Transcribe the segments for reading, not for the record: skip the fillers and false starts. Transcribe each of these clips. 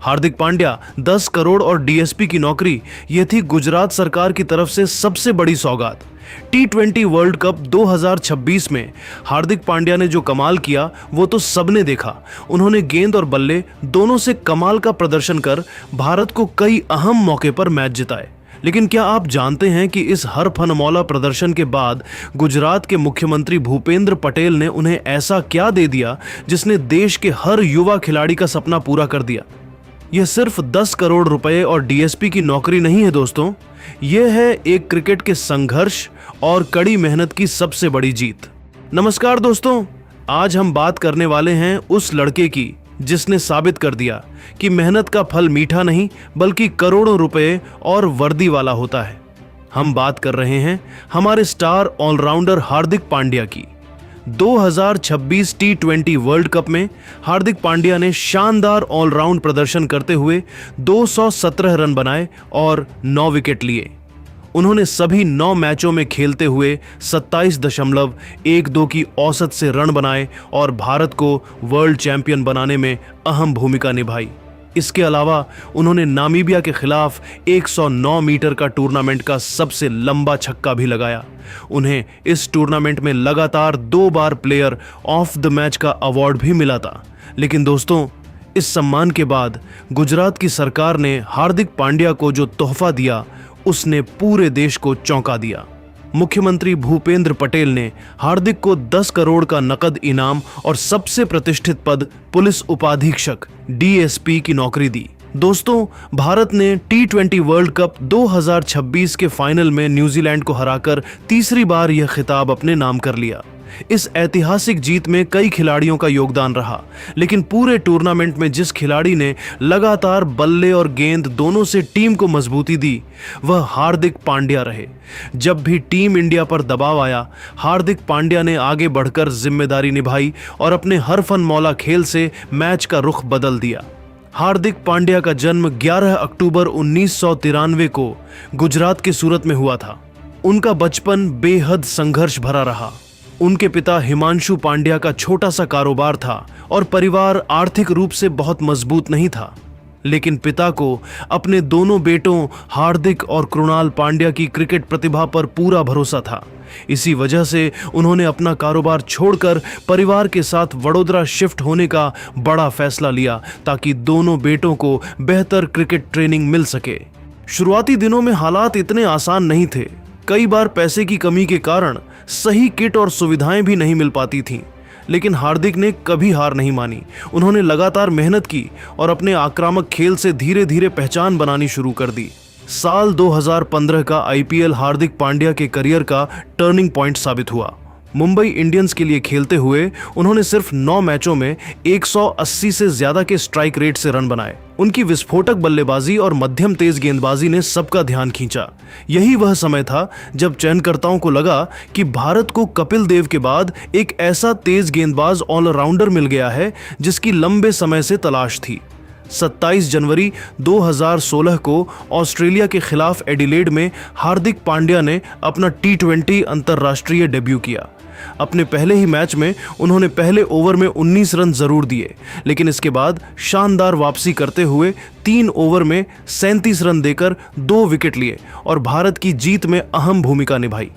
हार्दिक पांड्या 10 करोड़ और डीएसपी की नौकरी, यह थी गुजरात सरकार की तरफ से सबसे बड़ी सौगात। T20 वर्ल्ड कप 2026 में हार्दिक पांड्या ने जो कमाल किया वो तो सबने देखा। उन्होंने गेंद और बल्ले दोनों से कमाल का प्रदर्शन कर भारत को कई अहम मौके पर मैच जिताए। लेकिन क्या आप जानते हैं कि इस हर फनमौला प्रदर्शन के बाद गुजरात के मुख्यमंत्री भूपेंद्र पटेल ने उन्हें ऐसा क्या दे दिया जिसने देश के हर युवा खिलाड़ी का सपना पूरा कर दिया? यह सिर्फ 10 करोड़ रुपए और डीएसपी की नौकरी नहीं है दोस्तों, यह है एक क्रिकेट के संघर्ष और कड़ी मेहनत की सबसे बड़ी जीत। नमस्कार दोस्तों, आज हम बात करने वाले हैं उस लड़के की जिसने साबित कर दिया कि मेहनत का फल मीठा नहीं बल्कि करोड़ों रुपए और वर्दी वाला होता है। हम बात कर रहे हैं हमारे स्टार ऑलराउंडर हार्दिक पांड्या की। 2026 T20 वर्ल्ड कप में हार्दिक पांड्या ने शानदार ऑलराउंड प्रदर्शन करते हुए 217 रन बनाए और 9 विकेट लिए। उन्होंने सभी 9 मैचों में खेलते हुए 27.12 की औसत से रन बनाए और भारत को वर्ल्ड चैंपियन बनाने में अहम भूमिका निभाई। इसके अलावा उन्होंने नामीबिया के खिलाफ 109 मीटर का टूर्नामेंट का सबसे लंबा छक्का भी लगाया। उन्हें इस टूर्नामेंट में लगातार 2 बार प्लेयर ऑफ द मैच का अवार्ड भी मिला था। लेकिन दोस्तों, इस सम्मान के बाद गुजरात की सरकार ने हार्दिक पांड्या को जो तोहफा दिया उसने पूरे देश को चौंका दिया। मुख्यमंत्री भूपेंद्र पटेल ने हार्दिक को 10 करोड़ का नकद इनाम और सबसे प्रतिष्ठित पद पुलिस उपाधीक्षक डीएसपी की नौकरी दी। दोस्तों, भारत ने T20 वर्ल्ड कप 2026 के फाइनल में न्यूजीलैंड को हराकर तीसरी बार यह खिताब अपने नाम कर लिया। इस ऐतिहासिक जीत में कई खिलाड़ियों का योगदान रहा, लेकिन पूरे टूर्नामेंट में जिस खिलाड़ी ने लगातार बल्ले और गेंद दोनों से टीम को मजबूती दी वह हार्दिक पांड्या रहे। जब भी टीम इंडिया पर दबाव आया, हार्दिक पांड्या ने आगे बढ़कर जिम्मेदारी निभाई और अपने हर फनमौला खेल से मैच का रुख बदल दिया। हार्दिक पांड्या का जन्म 11 अक्टूबर 1993 को गुजरात के सूरत में हुआ था। उनका बचपन बेहद संघर्ष भरा रहा। उनके पिता हिमांशु पांड्या का छोटा सा कारोबार था और परिवार आर्थिक रूप से बहुत मजबूत नहीं था। लेकिन पिता को अपने दोनों बेटों हार्दिक और कृणाल पांड्या की क्रिकेट प्रतिभा पर पूरा भरोसा था। इसी वजह से उन्होंने अपना कारोबार छोड़कर परिवार के साथ वडोदरा शिफ्ट होने का बड़ा फैसला लिया ताकि दोनों बेटों को बेहतर क्रिकेट ट्रेनिंग मिल सके। शुरुआती दिनों में हालात इतने आसान नहीं थे। कई बार पैसे की कमी के कारण सही किट और सुविधाएं भी नहीं मिल पाती थीं। लेकिन हार्दिक ने कभी हार नहीं मानी। उन्होंने लगातार मेहनत की और अपने आक्रामक खेल से धीरे धीरे पहचान बनानी शुरू कर दी। साल 2015 का आईपीएल हार्दिक पांड्या के करियर का टर्निंग पॉइंट साबित हुआ। मुंबई इंडियंस के लिए खेलते हुए उन्होंने सिर्फ 9 मैचों में 180 से ज्यादा के स्ट्राइक रेट से रन बनाए। उनकी विस्फोटक बल्लेबाजी और मध्यम तेज गेंदबाजी ने सबका ध्यान खींचा। यही वह समय था जब चयनकर्ताओं को लगा कि भारत को कपिल देव के बाद एक ऐसा तेज गेंदबाज ऑलराउंडर मिल गया है जिसकी लंबे समय से तलाश थी। 27 जनवरी 2016 को ऑस्ट्रेलिया के खिलाफ एडिलेड में हार्दिक पांड्या ने अपना T20 अंतर्राष्ट्रीय डेब्यू किया। अपने पहले ही मैच में उन्होंने पहले ओवर में 19 रन जरूर दिए, लेकिन इसके बाद शानदार वापसी करते हुए 3 ओवर में 37 रन देकर 2 विकेट लिए और भारत की जीत में अहम भूमिका निभाई।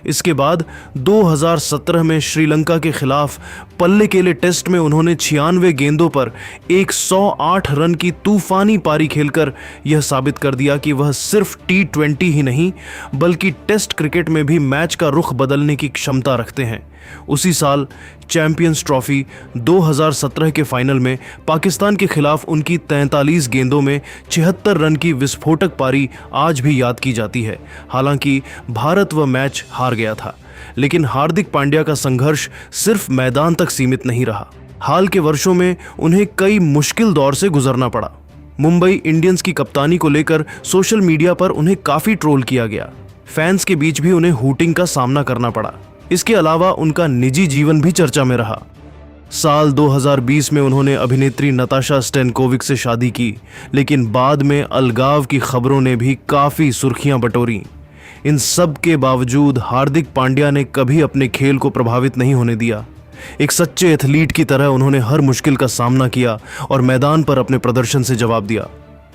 इसके बाद 2017 में श्रीलंका के खिलाफ पल्ले केले टेस्ट में उन्होंने 96 गेंदों पर 108 रन की तूफानी पारी खेलकर यह साबित कर दिया कि वह सिर्फ T20 ही नहीं बल्कि टेस्ट क्रिकेट में भी मैच का रुख बदलने की क्षमता रखते हैं। उसी साल चैंपियंस ट्रॉफी 2017 के फाइनल में पाकिस्तान के खिलाफ उनकी 43 गेंदों में 76 रन की विस्फोटक पारी आज भी याद की जाती है। हालांकि भारत वह मैच हार गया था, लेकिन हार्दिक पांड्या का संघर्ष सिर्फ मैदान तक सीमित नहीं रहा। हाल के वर्षों में उन्हें कई मुश्किल दौर से गुजरना पड़ा। मुंबई इंडियंस की कप्तानी को लेकर सोशल मीडिया पर उन्हें काफी ट्रोल किया गया। फैंस के बीच भी उन्हें हूटिंग का सामना करना पड़ा। इसके अलावा उनका निजी जीवन भी चर्चा में रहा। साल 2020 में उन्होंने अभिनेत्री नताशा स्टेनकोविक से शादी की, लेकिन बाद में अलगाव की खबरों ने भी काफी सुर्खियां बटोरी। इन सब के बावजूद हार्दिक पांड्या ने कभी अपने खेल को प्रभावित नहीं होने दिया। एक सच्चे एथलीट की तरह उन्होंने हर मुश्किल का सामना किया और मैदान पर अपने प्रदर्शन से जवाब दिया।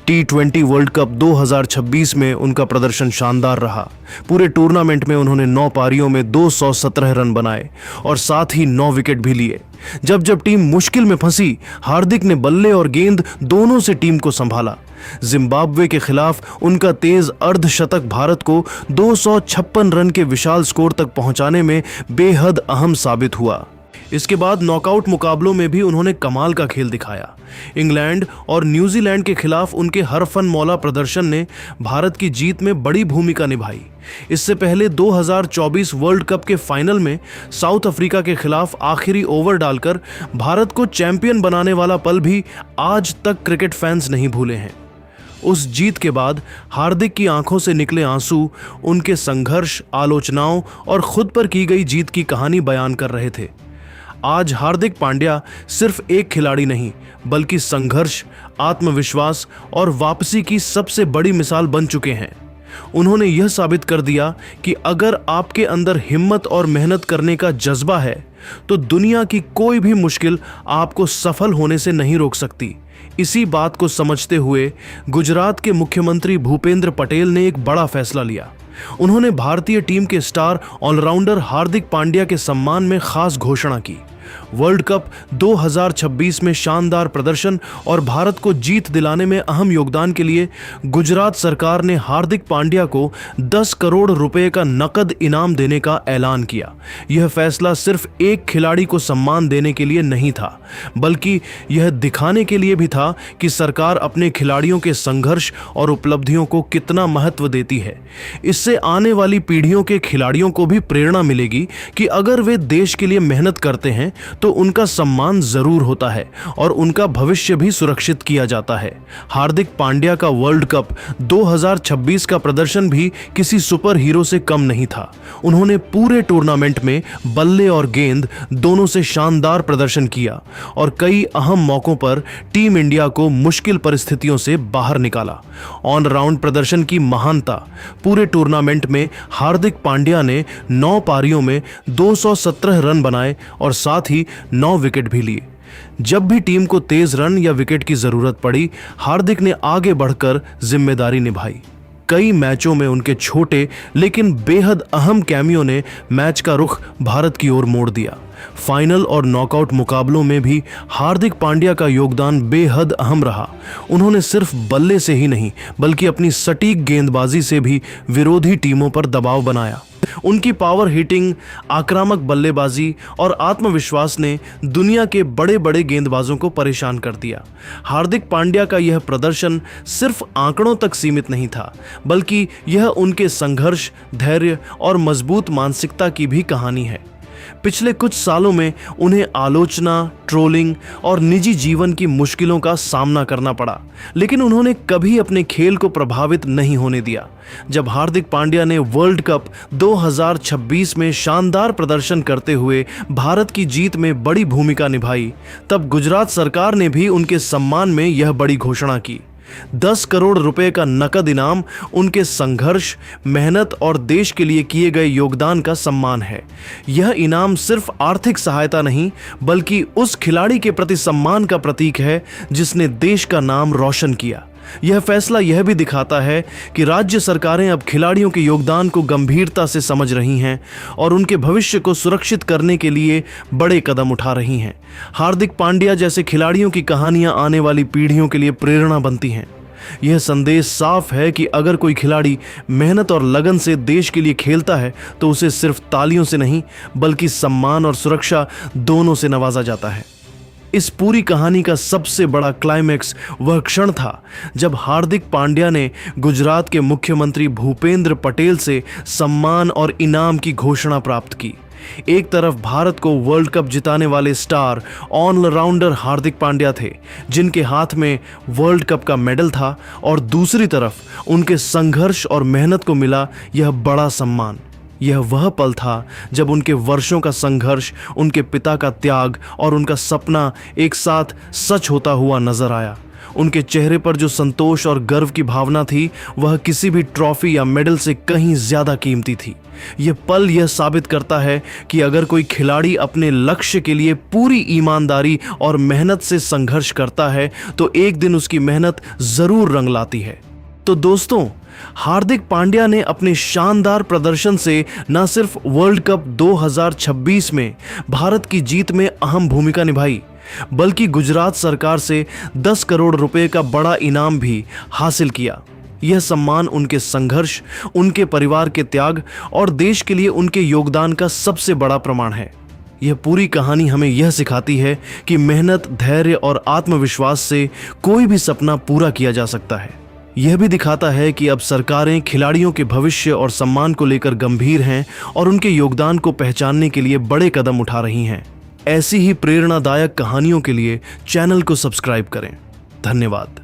T20 वर्ल्ड कप 2026 में उनका प्रदर्शन शानदार रहा। पूरे टूर्नामेंट में उन्होंने 9 पारियों में 217 रन बनाए और साथ ही 9 विकेट भी लिए। जब जब टीम मुश्किल में फंसी, हार्दिक ने बल्ले और गेंद दोनों से टीम को संभाला। जिम्बाब्वे के खिलाफ उनका तेज अर्धशतक भारत को 256 रन के विशाल स्कोर तक पहुंचाने में बेहद अहम साबित हुआ। इसके बाद नॉकआउट मुकाबलों में भी उन्होंने कमाल का खेल दिखाया। इंग्लैंड और न्यूजीलैंड के खिलाफ उनके हरफन मौला प्रदर्शन ने भारत की जीत में बड़ी भूमिका निभाई। इससे पहले 2024 वर्ल्ड कप के फाइनल में साउथ अफ्रीका के खिलाफ आखिरी ओवर डालकर भारत को चैंपियन बनाने वाला पल भी आज तक क्रिकेट फैंस नहीं भूले हैं। उस जीत के बाद हार्दिक की आंखों से निकले आंसू उनके संघर्ष, आलोचनाओं और खुद पर की गई जीत की कहानी बयान कर रहे थे। आज हार्दिक पांड्या सिर्फ एक खिलाड़ी नहीं, बल्कि संघर्ष, आत्मविश्वास और वापसी की सबसे बड़ी मिसाल बन चुके हैं। उन्होंने यह साबित कर दिया कि अगर आपके अंदर हिम्मत और मेहनत करने का जज्बा है, तो दुनिया की कोई भी मुश्किल आपको सफल होने से नहीं रोक सकती। इसी बात को समझते हुए गुजरात के मुख्यमंत्री भूपेंद्र पटेल ने एक बड़ा फैसला लिया। उन्होंने भारतीय टीम के स्टार ऑलराउंडर हार्दिक पांड्या के सम्मान में खास घोषणा की। वर्ल्ड कप 2026 में शानदार प्रदर्शन और भारत को जीत दिलाने में अहम योगदान के लिए गुजरात सरकार ने हार्दिक पांड्या को 10 करोड़ रुपए का नकद इनाम देने का ऐलान किया। यह फैसला सिर्फ एक खिलाड़ी को सम्मान देने के लिए नहीं था, बल्कि यह दिखाने के लिए भी था कि सरकार अपने खिलाड़ियों के संघर्ष और उपलब्धियों को कितना महत्व देती है। इससे आने वाली पीढ़ियों के खिलाड़ियों को भी प्रेरणा मिलेगी कि अगर वे देश के लिए मेहनत करते हैं तो उनका सम्मान जरूर होता है और उनका भविष्य भी सुरक्षित किया जाता है। हार्दिक पांड्या का वर्ल्ड कप 2026 का प्रदर्शन भी किसी सुपर हीरो से कम नहीं था। उन्होंने पूरे टूर्नामेंट में बल्ले और गेंद दोनों से शानदार प्रदर्शन किया और कई अहम मौकों पर टीम इंडिया को मुश्किल परिस्थितियों से बाहर निकाला। ऑन राउंड प्रदर्शन की महानता। पूरे टूर्नामेंट में हार्दिक पांड्या ने 9 पारियों में 217 रन बनाए और साथ ही 9 विकेट भी लिए। जब भी टीम को तेज रन या विकेट की जरूरत पड़ी, हार्दिक ने आगे बढ़कर जिम्मेदारी निभाई। कई मैचों में उनके छोटे लेकिन बेहद अहम कैमियो ने मैच का रुख भारत की ओर मोड़ दिया। फाइनल और नॉकआउट मुकाबलों में भी हार्दिक पांड्या का योगदान बेहद अहम रहा। उन्होंने सिर्फ बल्ले से ही नहीं, बल्कि अपनी सटीक गेंदबाजी से भी विरोधी टीमों पर दबाव बनाया। उनकी पावर हिटिंग, आक्रामक बल्लेबाजी और आत्मविश्वास ने दुनिया के बड़े बड़े गेंदबाजों को परेशान कर दिया। हार्दिक पांड्या का यह प्रदर्शन सिर्फ आंकड़ों तक सीमित नहीं था, बल्कि यह उनके संघर्ष, धैर्य और मजबूत मानसिकता की भी कहानी है। पिछले कुछ सालों में उन्हें आलोचना, ट्रोलिंग और निजी जीवन की मुश्किलों का सामना करना पड़ा, लेकिन उन्होंने कभी अपने खेल को प्रभावित नहीं होने दिया। जब हार्दिक पांड्या ने वर्ल्ड कप 2026 में शानदार प्रदर्शन करते हुए भारत की जीत में बड़ी भूमिका निभाई, तब गुजरात सरकार ने भी उनके सम्मान में यह बड़ी घोषणा की। 10 करोड़ रुपए का नकद इनाम उनके संघर्ष, मेहनत और देश के लिए किए गए योगदान का सम्मान है। यह इनाम सिर्फ आर्थिक सहायता नहीं, बल्कि उस खिलाड़ी के प्रति सम्मान का प्रतीक है जिसने देश का नाम रोशन किया। यह फैसला यह भी दिखाता है कि राज्य सरकारें अब खिलाड़ियों के योगदान को गंभीरता से समझ रही हैं और उनके भविष्य को सुरक्षित करने के लिए बड़े कदम उठा रही हैं। हार्दिक पांड्या जैसे खिलाड़ियों की कहानियां आने वाली पीढ़ियों के लिए प्रेरणा बनती हैं। यह संदेश साफ है कि अगर कोई खिलाड़ी मेहनत और लगन से देश के लिए खेलता है, तो उसे सिर्फ तालियों से नहीं, बल्कि सम्मान और सुरक्षा दोनों से नवाजा जाता है। इस पूरी कहानी का सबसे बड़ा क्लाइमैक्स वह क्षण था जब हार्दिक पांड्या ने गुजरात के मुख्यमंत्री भूपेंद्र पटेल से सम्मान और इनाम की घोषणा प्राप्त की। एक तरफ भारत को वर्ल्ड कप जिताने वाले स्टार ऑलराउंडर हार्दिक पांड्या थे, जिनके हाथ में वर्ल्ड कप का मेडल था, और दूसरी तरफ उनके संघर्ष और मेहनत को मिला यह बड़ा सम्मान। यह वह पल था जब उनके वर्षों का संघर्ष, उनके पिता का त्याग और उनका सपना एक साथ सच होता हुआ नजर आया। उनके चेहरे पर जो संतोष और गर्व की भावना थी वह किसी भी ट्रॉफी या मेडल से कहीं ज्यादा कीमती थी। यह पल यह साबित करता है कि अगर कोई खिलाड़ी अपने लक्ष्य के लिए पूरी ईमानदारी और मेहनत से संघर्ष करता है तो एक दिन उसकी मेहनत जरूर रंग लाती है। तो दोस्तों, हार्दिक पांड्या ने अपने शानदार प्रदर्शन से न सिर्फ वर्ल्ड कप 2026 में भारत की जीत में अहम भूमिका निभाई, बल्कि गुजरात सरकार से 10 करोड़ रुपए का बड़ा इनाम भी हासिल किया। यह सम्मान उनके संघर्ष, उनके परिवार के त्याग और देश के लिए उनके योगदान का सबसे बड़ा प्रमाण है। यह पूरी कहानी हमें यह सिखाती है कि मेहनत, धैर्य और आत्मविश्वास से कोई भी सपना पूरा किया जा सकता है। यह भी दिखाता है कि अब सरकारें खिलाड़ियों के भविष्य और सम्मान को लेकर गंभीर हैं और उनके योगदान को पहचानने के लिए बड़े कदम उठा रही हैं। ऐसी ही प्रेरणादायक कहानियों के लिए चैनल को सब्सक्राइब करें। धन्यवाद।